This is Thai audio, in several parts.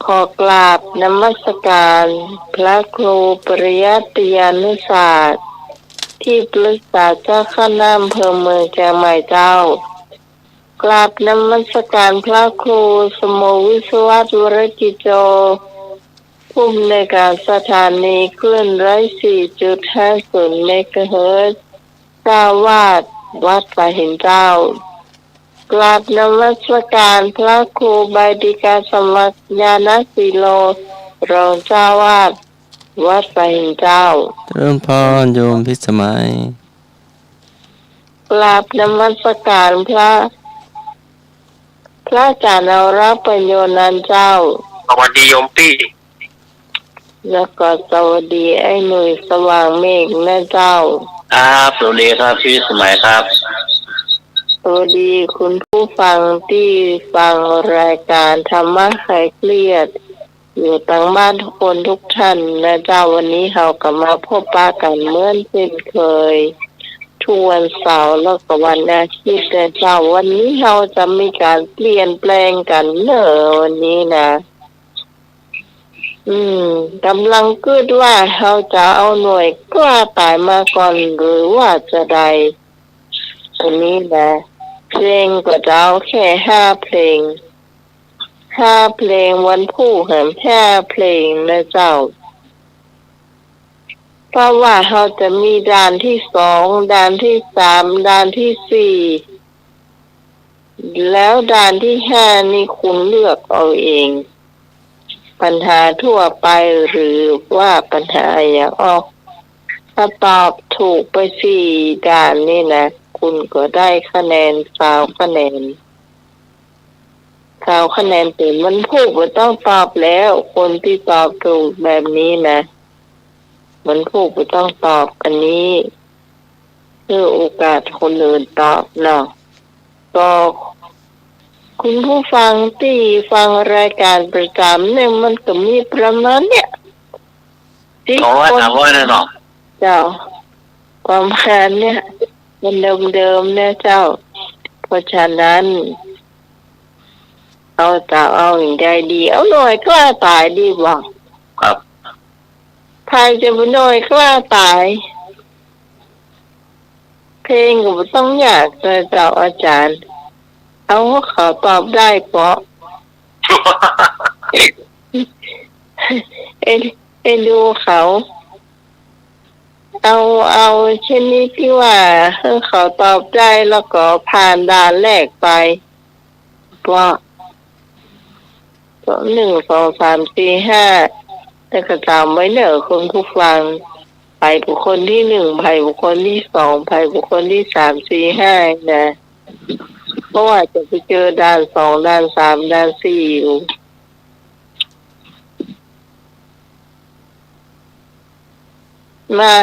ขอกราบนมัสการพระครูปริยัติยานุศาสตร์ที่ปรึกษาเจ้าคณะอำเภอเมืองเชียงใหม่เจ้ากราบนมัสการพระครูสมวิศวะวรกิจโจผู้อำนวยการสถานีคลื่น104.50 เมกะเฮิรตซ์เจ้าวาดวัดป่าหินเจ้ากราบนมัสการพระครูใบดิกาสมัครญาณสีโลรองเจ้าวาดวัดป่าหินเจ้าเริ่มพรโยมพิสมัยกราบนมัสการพระอาจารย์เอารับปัญโยนันเจ้าสวัสดีโยมปี้แล้วก็สวัสดีไอ้หนุ่ยสว่างเมฆนะเจ้าครับสวัสดีครับพี่สมัยครับสวัสดีคุณผู้ฟังที่ฟังรายการธรรมะคลายเครียดอยู่ทางบ้านทุกคนทุกท่านนะเจ้าวันนี้เรากลับมาพบปะกันเหมือนเช่นเคยทุกวันเสาร์แล้วก็วันอาทิตย์นะเจ้าวันนี้เราจะมีการเปลี่ยนแปลงกันเนอะวันนี้นะกำลังคิดว่าเราจะเอาหน่วยกล้าตายมาก่อนหรือว่าจะใดวันนี้นะเพลงก็จะเอาแค่5 เพลงวันผู้แห่ง5 เพลงนะเจ้าเพราะว่าเราจะมีด่านที่2ด่านที่3ด่านที่4แล้วด่านที่5นี่คุณเลือกเอาเองปัญหาทั่วไปหรือว่าปัญหาอย่างถ้าตอบถูกไป4ด่านนี่นะคุณก็ได้คะแนน3 คะแนนเต็มมันพูดว่าต้องตอบแล้วคนที่ตอบถูกแบบนี้นะมันพูดว่าต้องตอบอันนี้เพื่อโอกาสคนอื่นตอบเนาะก็คุณผู้ฟังที่ฟังรายการประจำเนี่ยมันก็มีประมาณเนี่ย200-300นะเนาะเจ้าความแค้นเนี่ยมันเดิมๆเนี่ยเจ้าเพราะฉะนั้นเอาอย่างใดดีเอาหน่อยกล้าตายดีกว่าครับใครจะไปหน่อยกล้าตายเพลงก็ต้องอยากเลยเจ้าอาจารย์เอาเขาตอบได้เพราะเอ็นดูเขาเอาเช่นนี้ที่ว่าเขาตอบได้แล้วก็ผ่านด่านแรกไปว่า1 2 3 4 5แต่ก็จำไว้เนอะคุณผู้ฟังไปบุคคลที่1ไปบุคคลที่2ไปบุคคลที่3 4 5นะเพราะว่าจะไปเจอด่าน2ด่าน3ด่าน4อยู่มา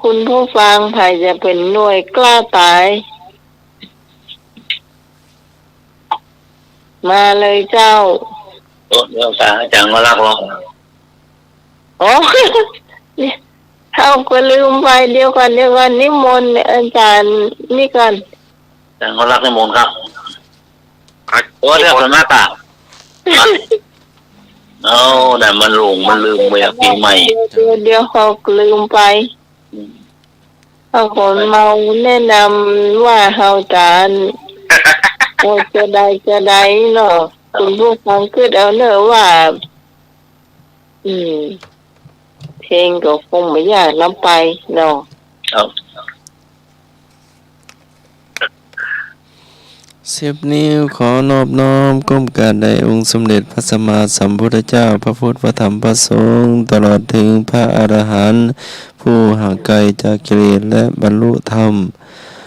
คุณผู้ฟังใครจะเป็นหน่วยกล้าตายมาเลยเจ้าเดี๋ยวอาจารย์มาลักร้องอ๋อเนี่ยเอาก็ลืมไปเดี๋ยวก่อนนิมนต์อาจารย์นี่ก่อนอาจารย์มาลักนิมนต์ครับโอ้เรื่องคนมากอ่ะเอาแต่มันหลงมันลืมไปปีใหม่เดี๋ยวเขาลืมไปเอาคนเมาแนะนำว่าเขาจานจะได้เนาะคุณผู้ฟังคิดเอาเนอะว่าเพลงก็คงไม่ยากน้ำไปเนาะ10 นิ้วขอนอบน้อมก้มกราบแด่องค์สมเด็จพระสัมมาสัมพุทธเจ้าพระพุทธพระธรรมพระสงฆ์ตลอดถึงพระอรหันต์ผู้ห่างไกลจากกิเลสและบรรลุธรรม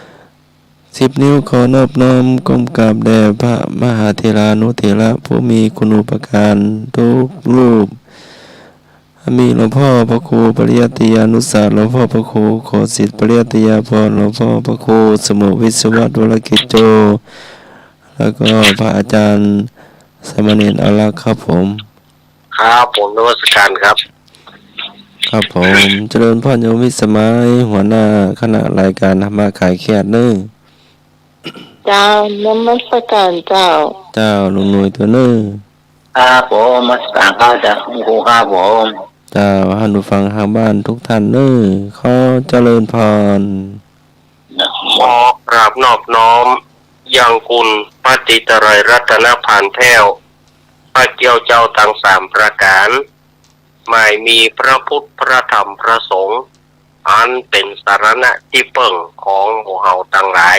10 นิ้วขอนอบน้อมก้มกราบแด่พระมหาเถรานุเถระผู้มีคุณูปการทุกรูปมีหลวงพ่อพระครูปริยัติยานุศาสตร์หลวงพ่อพระครูขอสิทธิปริยัติยาภรณ์หลวงพ่อพระครูสมุวิศวะวรกิจโจแล้วก็พระอาจารย์สมณเณรอารักษ์ครับผมครับผมนวัตการครับผมเจริญพรโยมวิสมัยหัวหน้าคณะรายการธรรมะขายแคดเนอเจ้านมัสการเจ้าลุงหน่วยตัวเนอ ครับผมมาสการข้าวจากคุณครูครับผม เจ้าท่านผู้ฟังทางบ้านทุกท่านเน้อขอเจริญพร ขอกราบนอบน้อมยังคุณพระติตรัยรัตนพานแพ้วพระเกี่ยวเจ้าทั้งสามประการไม่มีพระพุทธพระธรรมพระสงฆ์อันเป็นสารณะที่เปิ่งของหมู่เฮาทั้งหลาย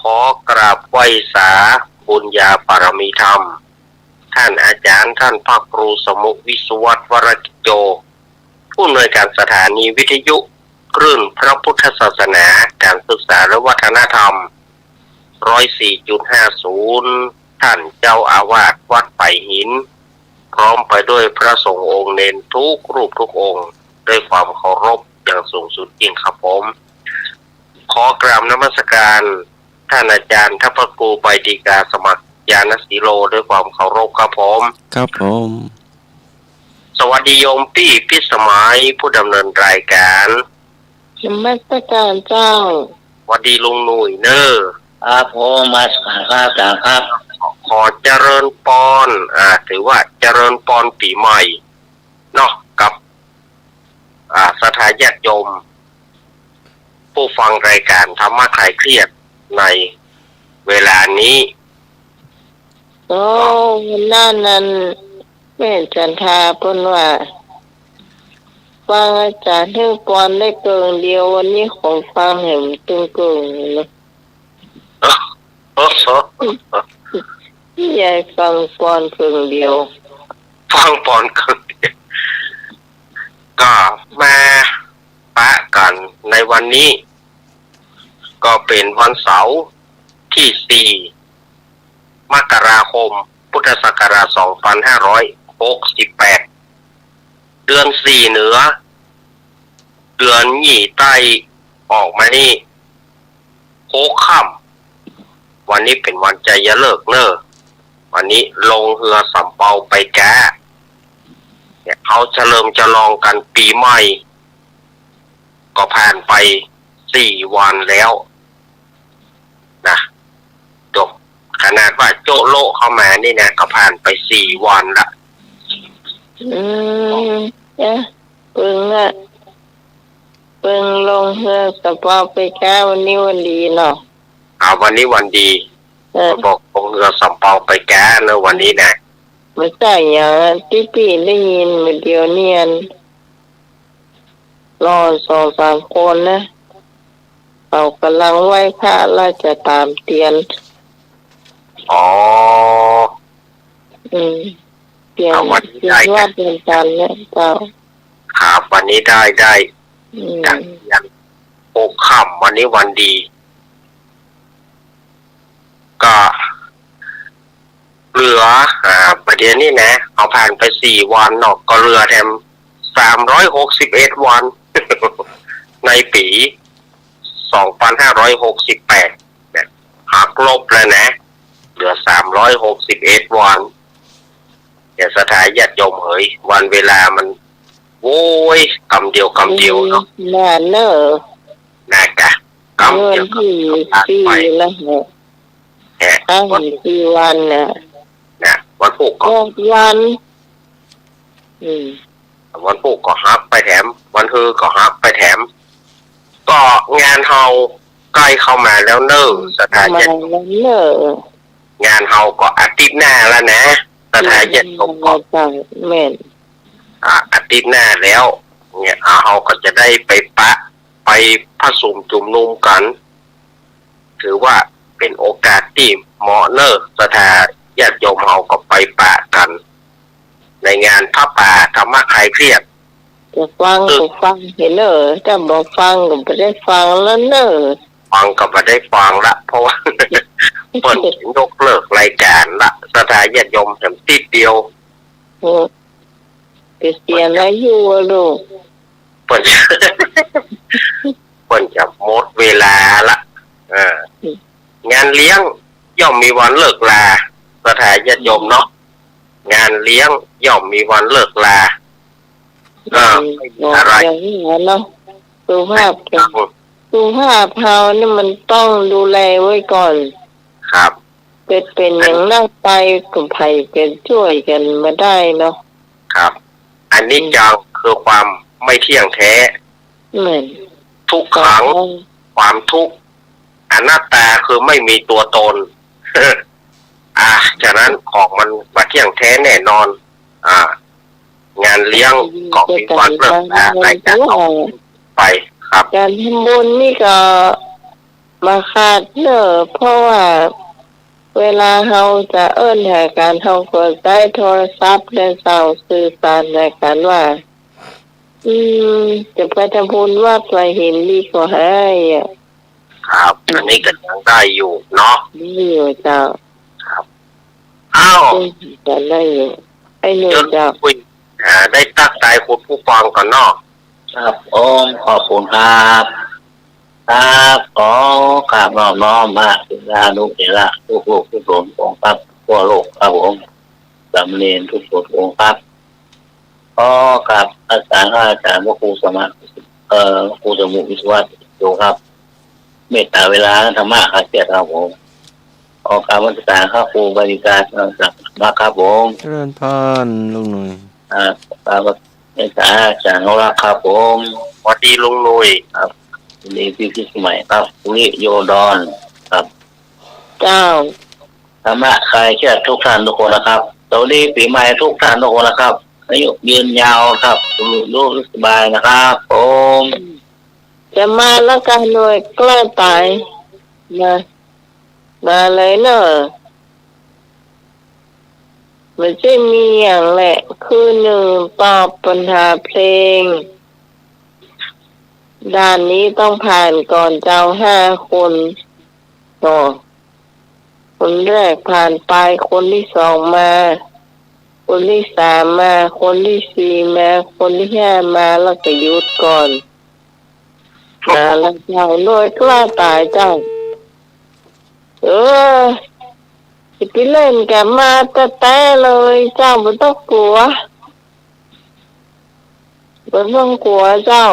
ขอกราบไหว้สาบุญญาปารมีธรรมท่านอาจารย์ท่านพระครูสมุวิสุวัตวรกิจโจผู้อำนวยการสถานีวิทยุคลื่นพระพุทธศาสนาการศึกษาและวัฒนธรรม 104.50 ท่านเจ้าอาวาสวัดไผ่หินพร้อมไปด้วยพระสงฆ์องค์เนนทุกรูปทุกองค์ด้วยความเคารพอย่างสูงสุดยิ่งครับผมขอกราบนมัสการท่านอาจารย์ทัพพระครูใบดีกาสมัครยานสีโลด้วยความเคารพครับผม ครับผม สวัสดีโยมพี่พิสมัยผู้ดำเนินรายการ นมัสการเจ้า สวัสดีลุงหนุ่ยเนอร์ ครับผมมาสการข้าวจากครับ ขอเจริญปอนถือว่าเจริญปอนปีใหม่เนาะกับสถานญาติโยมผู้ฟังรายการธรรมะคลายเครียดในเวลานี้ โอ้วันหน้านั้นแม่จันทาเพิ่นว่าฟังอาจารย์ถึงก่อนได้เกินเดียววันนี้ของฟังเห็นตึงเกินเลย พี่ยายฟังก่อนเพิ่งเดียว ฟังปอนคือก็มาปะกันในวันนี้ ก็เป็นวันเสาร์ที่ 4 มกราคม พุทธศักราช 2568 เดือน 4 เหนือ เดือนหยี่ใต้ออกมานี่โคค่ำวันนี้เป็นวันใจยะเลิกเนอวันนี้ลงเรือสำเภาไปแก่เนี่ยเขาเฉลิมฉลองกันปีใหม่ ก็ผ่านไป4 วันแล้วนะจบขนาดว่าโจโลเข้ามานี่นะก็ผ่านไป4 วันละ เนี่ยเพิ่งลงเรือสปาไปแก้วันนี้วันดีเนาะ วันนี้วันดีบอกลงเรือสำเภาไปแก่เนอะวันนี้นะ ไม่ใช่อย่างที่พี่ได้ยินเมื่อเดียวเนี่ยรอ2-3 คนนะเขากำลังไหว้พระราชตามเตียน อ๋อ เตียนวัดเตียนจันทร์เนี่ยเจ้า ครับวันนี้ได้จากยันโอค่ำวันนี้วันดี ก็เหลือประเดี๋ยวนี้นะเอาผ่านไป4 วันเนาะก็เหลือแถม361 วัน ในปี2568เนี่ยหักลบแล้วนะเหลือ361 วันอย่าสถานญาติโยมเฮ้ยวันเวลามันโว้ยกำเดียวเนาะ นานเนอะ นะกะกำ เงิ เดี น ยว ที่ปีละกี่วันน่ะ นะวันพุธก็ 6 วันวันพุธก็ฮักไปแถม วันฮือก็ฮักไปแถม ก็งานเฮาใกล้เข้ามาแล้วเนอะสถาน มา ญาติ แล้วเนอะ งานเฮาก็อาทิตย์หน้าแล้วนะสถานญาติก็แม่น อาทิตย์หน้าแล้ว เนี่ยเฮาก็จะได้ไปไปผสมจุ่มนุมกัน ถือว่าเป็นโอกาสที่เหมาะเนอะสถานญาติโยมเฮาก็ไปปะกัน ในงานพระป่าธรรมะคลายเครียด จะฟังก็ฟังเห็นเนอะถ้าบอกฟังก็ไม่ได้ฟังแล้วเนอะ ฟังก็ไม่ได้ฟังละเพราะว่า เปิดยกเลิกรายการละสถานญาติโยมแถมติดเดียว เกษียณอายุลูก เปิด เปิดจะหมดเวลาละงานเลี้ยงย่อมมีวันเลิกลาสถานญาติโยมเนาะงานเลี้ยงย่อมมีวันเลิกลาอะไร อย่างนี้เนาะสุขภาพเฮานี่มันต้องดูแลไว้ก่อน ครับ ไป เป็นอย่างนั่งไปกับไผ่กันช่วยกันมาได้เนาะ ครับ อันนี้จังคือความไม่เที่ยงแท้ เหมือน ทุกครั้งความทุกข์อนัตตาคือไม่มีตัวตน ฉะนั้นของมันมาเที่ยงแท้แน่นอน งานเลี้ยงของมีวันเริ่มรายการไปครับ การทำบุญนี่ก็มาขาดเนอะเพราะว่าเวลาเราจะเอิ้นหาการเราก็ได้โทรศัพท์และเสาสื่อสารในกันว่า จะไปทำบุญวัดไว้เห็นดีกว่าให้อ่ะ ครับ อันนี้ก็ยังได้อยู่เนาะ นี่อยู่เจ้า อ้าว จะได้อยู่ไอ้หนู เดี๋ยว เจ้า คุยได้ตักใจคุณผู้ฟังก่อนเนาะ ครับขอบคุณครับครับขอกราบน้อมมาถึงรานุเถระทุกทุกคนของครับทั่วโลกครับผมสามเณรทุกคนองค์ครับขอกับอาจารย์พระครูสมัครครูสมุวิศวะโยครับเมตตาเวลาธรรมะครับเสียครับผมขอการวัฒนาครับครูบริการสักมาครับผม เจริญพรลุงหน่อย การเมตตาอาจารย์นรักครับผม สวัสดีลุงนุย ดีพี่สมัยครับปุริโยดอนครับ เจ้า ธรรมะใครเชื่อทุกท่านทุกคนนะครับสวัสดีปีใหม่ทุกท่านทุกคนนะครับอายุยืนยาวครับรู้สบายนะครับผม จะมาแล้วกันหน่วยกล้าตายมาเลยเนอะมันจะมีอย่างแหละคือหนึ่งตอบปัญหาเพลงด้านนี้ต้องผ่านก่อนเจ้า5 คนต่อคนแรกผ่านไปคนที่2มาคนที่3มาคนที่4มาคนที่5มาแล้วก็หยุดก่อนแล้วเจ้าหน่วยกล้าตายเจ้าจะไปเล่นกับมาแต่เลยเจ้าไม่ต้องกลัวไม่ต้องกลัวเจ้า